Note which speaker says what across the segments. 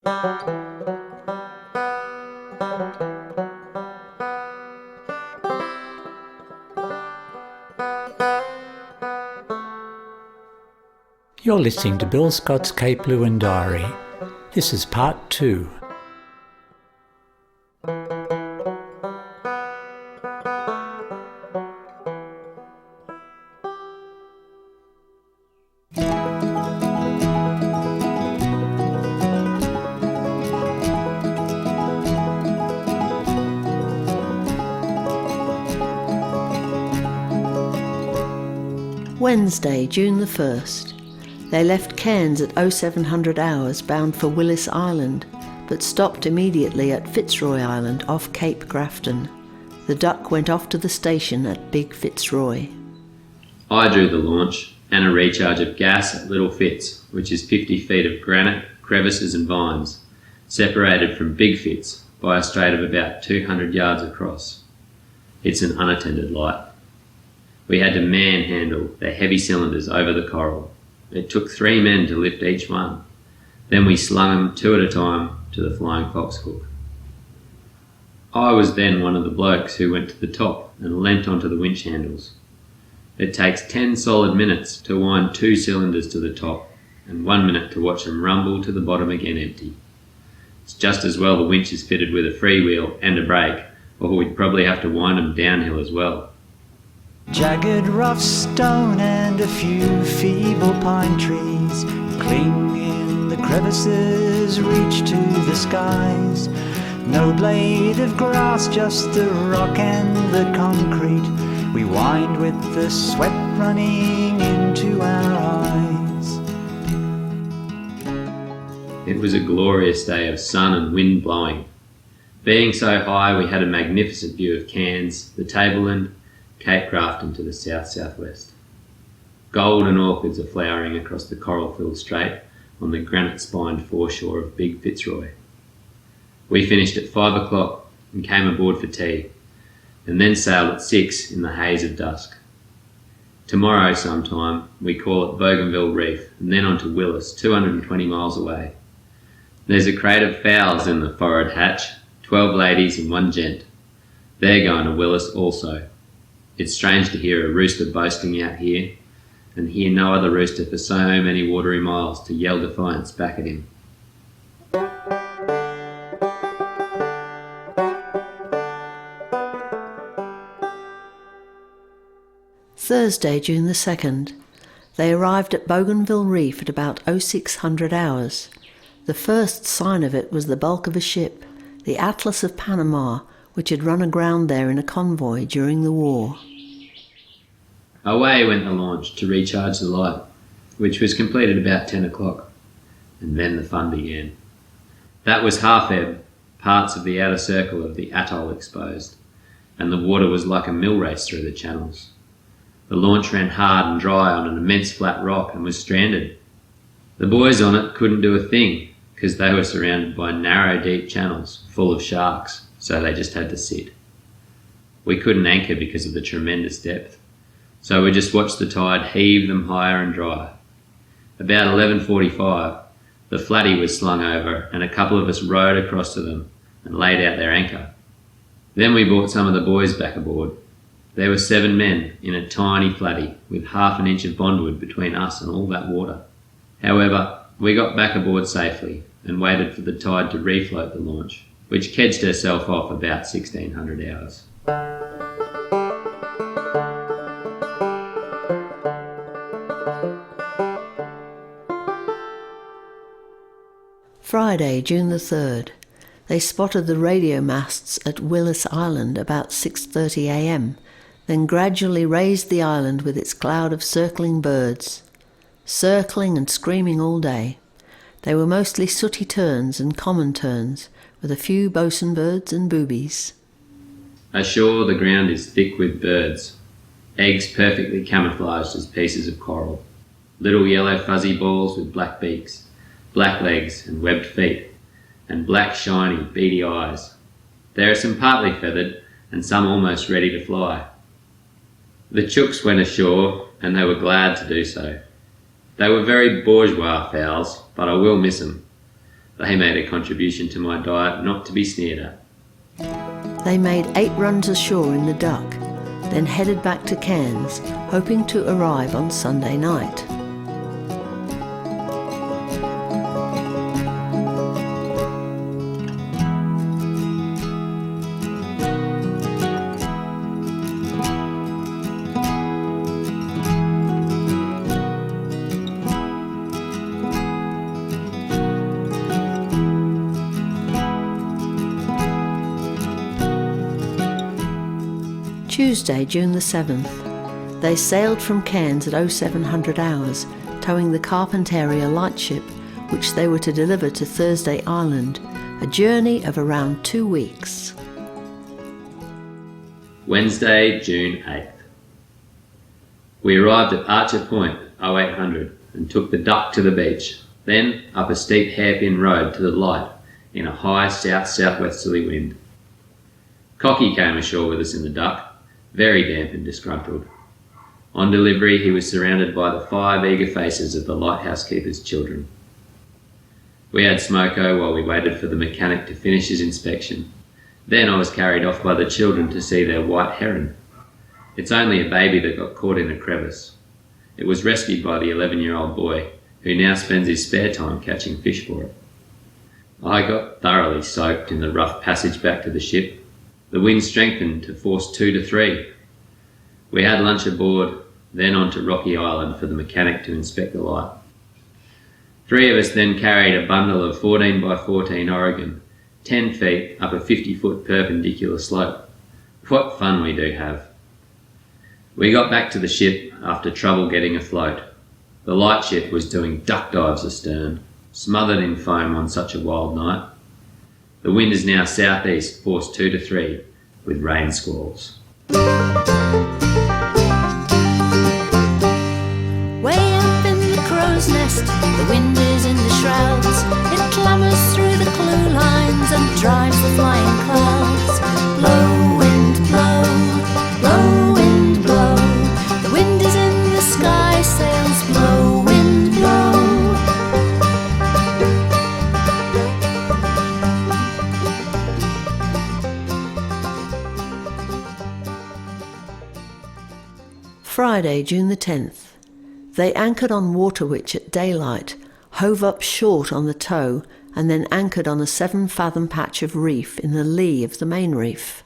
Speaker 1: You're listening to Bill Scott's Cape Leeuwin Diary. This is part 2.
Speaker 2: Wednesday, June the 1st. They left Cairns at 0700 hours bound for Willis Island, but stopped immediately at Fitzroy Island off Cape Grafton. The Duck went off to the station at Big Fitzroy.
Speaker 3: I drew the launch and a recharge of gas at Little Fitz, which is 50 feet of granite, crevices and vines, separated from Big Fitz by a strait of about 200 yards across. It's an unattended light. We had to manhandle the heavy cylinders over the coral. It took 3 men to lift each one. Then we slung them 2 at a time to the flying fox hook. I was then one of the blokes who went to the top and leant onto the winch handles. It takes 10 solid minutes to wind 2 cylinders to the top and 1 minute to watch them rumble to the bottom again empty. It's just as well the winch is fitted with a freewheel and a brake, or we'd probably have to wind them downhill as well.
Speaker 4: Jagged rough stone and a few feeble pine trees cling in the crevices, reach to the skies. No blade of grass, just the rock and the concrete. We wind with the sweat running into our eyes.
Speaker 3: It was a glorious day of sun and wind blowing. Being so high, we had a magnificent view of Cairns, the tableland, Cape Grafton to the south-southwest. Golden orchids are flowering across the coral-filled strait on the granite-spined foreshore of Big Fitzroy. We finished at 5 o'clock and came aboard for tea, and then sailed at 6 in the haze of dusk. Tomorrow sometime we call at Bougainville Reef and then on to Willis, 220 miles away. There's a crate of fowls in the forward hatch, 12 ladies and 1 gent. They're going to Willis also. It's strange to hear a rooster boasting out here, and hear no other rooster for so many watery miles to yell defiance back at him.
Speaker 2: Thursday, June the 2nd. They arrived at Bougainville Reef at about 0600 hours. The first sign of it was the bulk of a ship, the Atlas of Panama, which had run aground there in a convoy during the war.
Speaker 3: Away went the launch to recharge the light, which was completed about 10 o'clock, and then the fun began. That was half ebb, parts of the outer circle of the atoll exposed, and the water was like a mill race through the channels. The launch ran hard and dry on an immense flat rock and was stranded. The boys on it couldn't do a thing, because they were surrounded by narrow, deep channels full of sharks, so they just had to sit. We couldn't anchor because of the tremendous depth, so we just watched the tide heave them higher and drier. About 11:45, the flatty was slung over and a couple of us rowed across to them and laid out their anchor. Then we brought some of the boys back aboard. There were 7 men in a tiny flatty with half an inch of bondwood between us and all that water. However, we got back aboard safely and waited for the tide to refloat the launch, which kedged herself off about 1600 hours.
Speaker 2: Friday, June the 3rd. They spotted the radio masts at Willis Island about 6:30 a.m, then gradually raised the island with its cloud of circling birds. Circling and screaming all day. They were mostly sooty terns and common terns, with a few bosun birds and boobies.
Speaker 3: Ashore the ground is thick with birds, eggs perfectly camouflaged as pieces of coral, little yellow fuzzy balls with black beaks, black legs and webbed feet, and black shiny beady eyes. There are some partly feathered and some almost ready to fly. The chooks went ashore and they were glad to do so. They were very bourgeois fowls, but I will miss them. They made a contribution to my diet not to be sneered at.
Speaker 2: They made 8 runs ashore in the Duck, then headed back to Cairns, hoping to arrive on Sunday night. Tuesday, June the 7th. They sailed from Cairns at 0700 hours, towing the Carpentaria lightship, which they were to deliver to Thursday Island, a journey of around 2 weeks.
Speaker 3: Wednesday, June 8th. We arrived at Archer Point, 0800, and took the Duck to the beach, then up a steep hairpin road to the light in a high south-southwesterly wind. Cocky came ashore with us in the Duck, very damp and disgruntled. On delivery, he was surrounded by the 5 eager faces of the lighthouse keeper's children. We had smoko while we waited for the mechanic to finish his inspection. Then I was carried off by the children to see their white heron. It's only a baby that got caught in a crevice. It was rescued by the 11-year-old boy, who now spends his spare time catching fish for it. I got thoroughly soaked in the rough passage back to the ship. The wind strengthened to force 2 to 3. We had lunch aboard, then on to Rocky Island for the mechanic to inspect the light. 3 of us then carried a bundle of 14 by 14 Oregon, 10 feet up a 50-foot perpendicular slope. What fun we do have. We got back to the ship after trouble getting afloat. The lightship was doing duck dives astern, smothered in foam on such a wild night. The wind is now southeast, force 2 to 3, with rain squalls.
Speaker 5: Way up in the crow's nest, the wind is in the shrouds. It clamours through the clew lines and drives the flying clouds. Blow, wind, blow, blow, wind, blow. The wind is in the sky, sails blow, wind, blow.
Speaker 2: Friday, June the 10th. They anchored on Waterwitch at daylight, hove up short on the tow, and then anchored on a 7-fathom patch of reef in the lee of the main reef.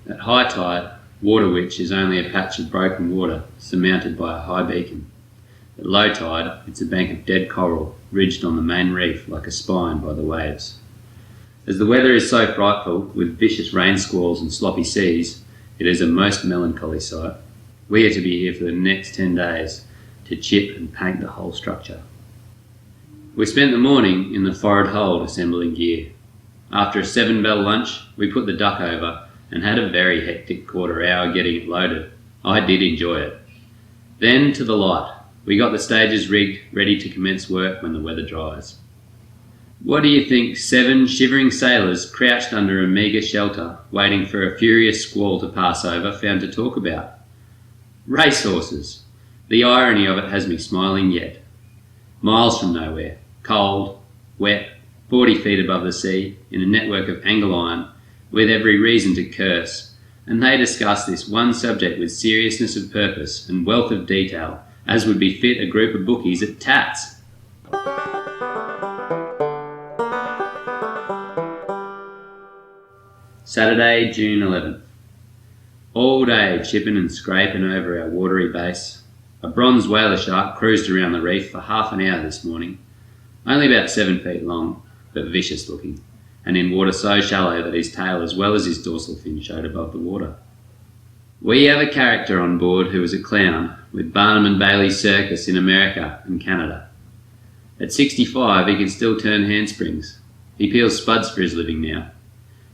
Speaker 3: At high tide, Waterwitch is only a patch of broken water surmounted by a high beacon. At low tide, it's a bank of dead coral ridged on the main reef like a spine by the waves. As the weather is so frightful, with vicious rain squalls and sloppy seas, it is a most melancholy sight. We are to be here for the next 10 days to chip and paint the whole structure. We spent the morning in the forward hold assembling gear. After a 7-bell lunch, we put the Duck over and had a very hectic quarter hour getting it loaded. I did enjoy it. Then to the light. We got the stages rigged, ready to commence work when the weather dries. What do you think 7 shivering sailors crouched under a meagre shelter, waiting for a furious squall to pass over, found to talk about? Racehorses. The irony of it has me smiling yet. Miles from nowhere, cold, wet, 40 feet above the sea, in a network of angle iron, with every reason to curse, and they discuss this one subject with seriousness of purpose and wealth of detail, as would befit a group of bookies at Tats. Saturday, June 11th. All day chipping and scraping over our watery base. A bronze whaler shark cruised around the reef for half an hour this morning, only about 7 feet long, but vicious looking, and in water so shallow that his tail as well as his dorsal fin showed above the water. We have a character on board who is a clown with Barnum and Bailey's circus in America and Canada. At 65 he can still turn handsprings. He peels spuds for his living now.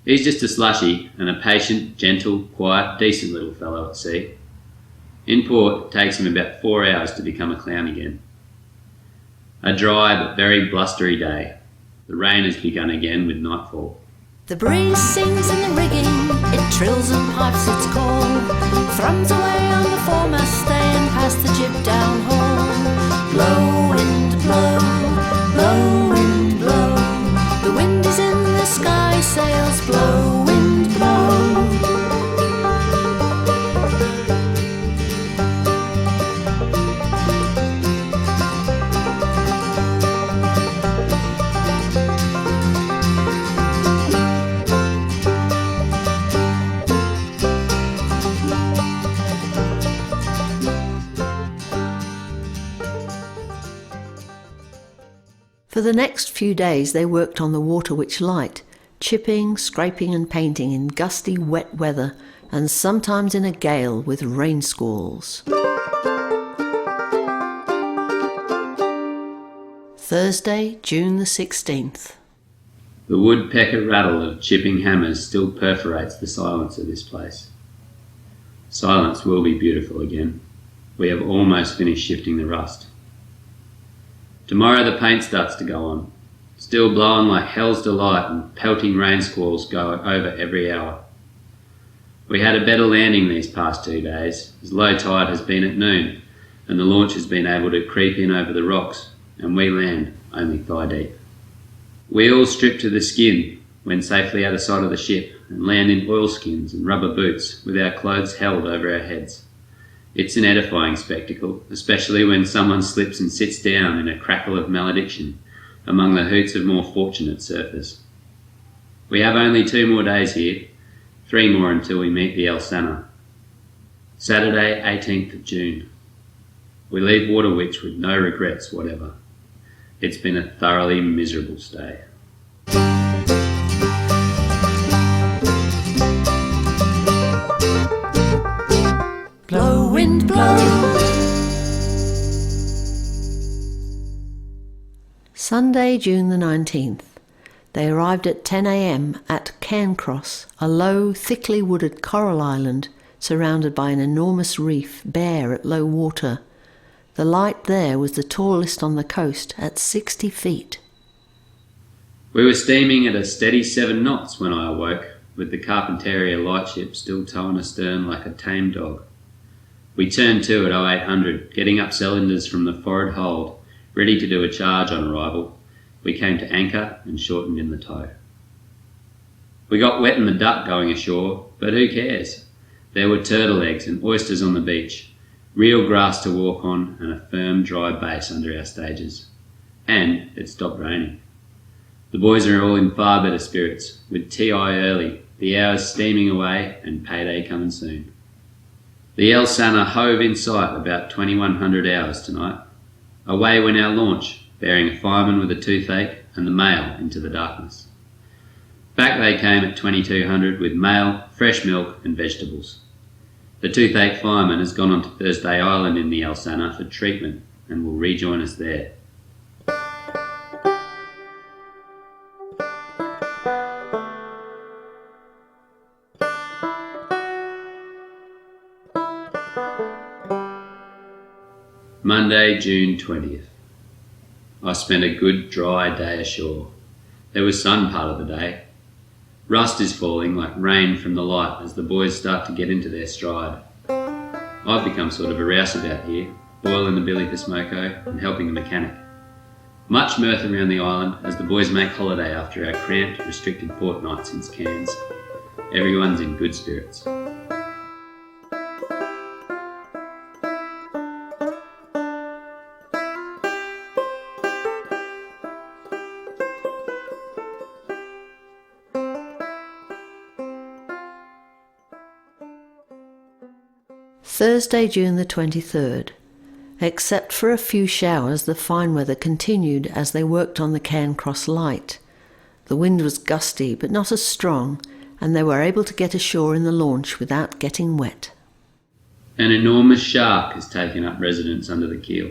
Speaker 3: He's just a slushy and a patient, gentle, quiet, decent little fellow at sea. In port, it takes him about 4 hours to become a clown again. A dry but very blustery day. The rain has begun again with nightfall.
Speaker 5: The breeze sings in the rigging, it trills and pipes its call, thrums away on the foremast stay and past the jib downhaul. Blow, wind, blow, blow, wind, blow. sails, blow, wind, blow.
Speaker 2: For the next few days they worked on the Waterwitch light, chipping, scraping and painting in gusty wet weather and sometimes in a gale with rain squalls. Thursday, June the 16th.
Speaker 3: The woodpecker rattle of chipping hammers still perforates the silence of this place. Silence will be beautiful again. We have almost finished shifting the rust. Tomorrow the paint starts to go on, still blowing like hell's delight and pelting rain squalls go over every hour. We had a better landing these past 2 days, as low tide has been at noon and the launch has been able to creep in over the rocks, and we land only thigh deep. We all strip to the skin when safely out of sight of the ship and land in oilskins and rubber boots with our clothes held over our heads. It's an edifying spectacle, especially when someone slips and sits down in a crackle of malediction among the hoots of more fortunate surfers. We have only 2 more days here, 3 more until we meet the El Sana. Saturday, 18th of June. We leave Waterwitch with no regrets whatever. It's been a thoroughly miserable stay.
Speaker 5: Blow, wind, blow.
Speaker 2: Sunday, June the 19th. They arrived at 10 a.m. at Cairncross, a low, thickly wooded coral island surrounded by an enormous reef, bare at low water. The light there was the tallest on the coast at 60 feet.
Speaker 3: We were steaming at a steady 7 knots when I awoke, with the Carpentaria lightship still towing astern like a tame dog. We turned to at 0800, getting up cylinders from the forward hold, ready to do a charge on arrival. We came to anchor and shortened in the tow. We got wet in the duck going ashore, but who cares? There were turtle eggs and oysters on the beach, real grass to walk on and a firm dry base under our stages. And it stopped raining. The boys are all in far better spirits, with TI early, the hours steaming away and payday coming soon. The El Sana hove in sight about 2100 hours tonight. Away went our launch, bearing a fireman with a toothache and the mail into the darkness. Back they came at 2200 with mail, fresh milk and vegetables. The toothache fireman has gone on to Thursday Island in the El Sana for treatment and will rejoin us there. Monday, June 20th. I spent a good dry day ashore. There was sun part of the day. Rust is falling like rain from the light as the boys start to get into their stride. I've become sort of a rouseabout here, boiling the billy for smoko and helping the mechanic. Much mirth around the island as the boys make holiday after our cramped, restricted fortnight since Cairns. Everyone's in good spirits.
Speaker 2: Thursday, June the 23rd. Except for a few showers, the fine weather continued as they worked on the Cairncross light. The wind was gusty, but not as strong, and they were able to get ashore in the launch without getting wet.
Speaker 3: An enormous shark has taken up residence under the keel.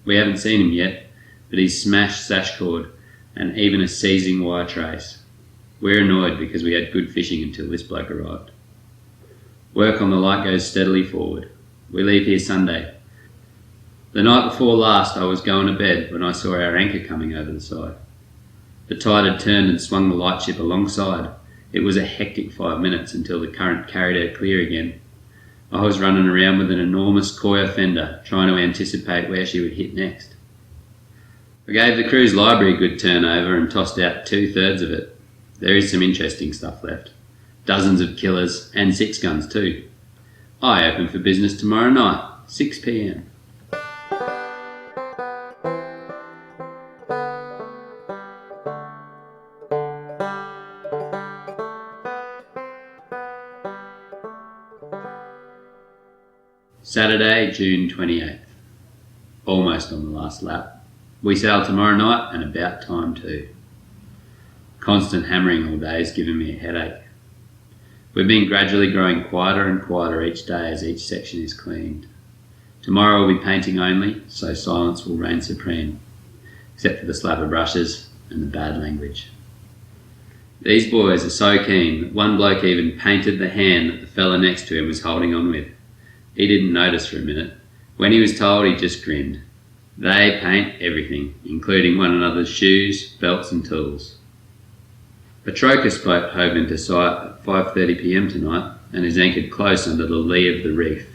Speaker 3: We haven't seen him yet, but he's smashed sash cord and even a seizing wire trace. We're annoyed because we had good fishing until this bloke arrived. Work on the light goes steadily forward. We leave here Sunday. The night before last I was going to bed when I saw our anchor coming over the side. The tide had turned and swung the lightship alongside. It was a hectic 5 minutes until the current carried her clear again. I was running around with an enormous coir fender, trying to anticipate where she would hit next. I gave the crew's library a good turnover and tossed out 2/3 of it. There is some interesting stuff left. Dozens of killers and 6 guns too. I open for business tomorrow night, 6 p.m. Saturday, June 28th. Almost on the last lap. We sail tomorrow night and about time too. Constant hammering all day is giving me a headache. We've been gradually growing quieter and quieter each day as each section is cleaned. Tomorrow we'll be painting only, so silence will reign supreme, except for the slap of brushes and the bad language. These boys are so keen that one bloke even painted the hand that the fella next to him was holding on with. He didn't notice for a minute. When he was told, he just grinned. They paint everything, including one another's shoes, belts and tools. A Trocus boat hove into sight at 5:30 p.m. tonight and is anchored close under the lee of the reef.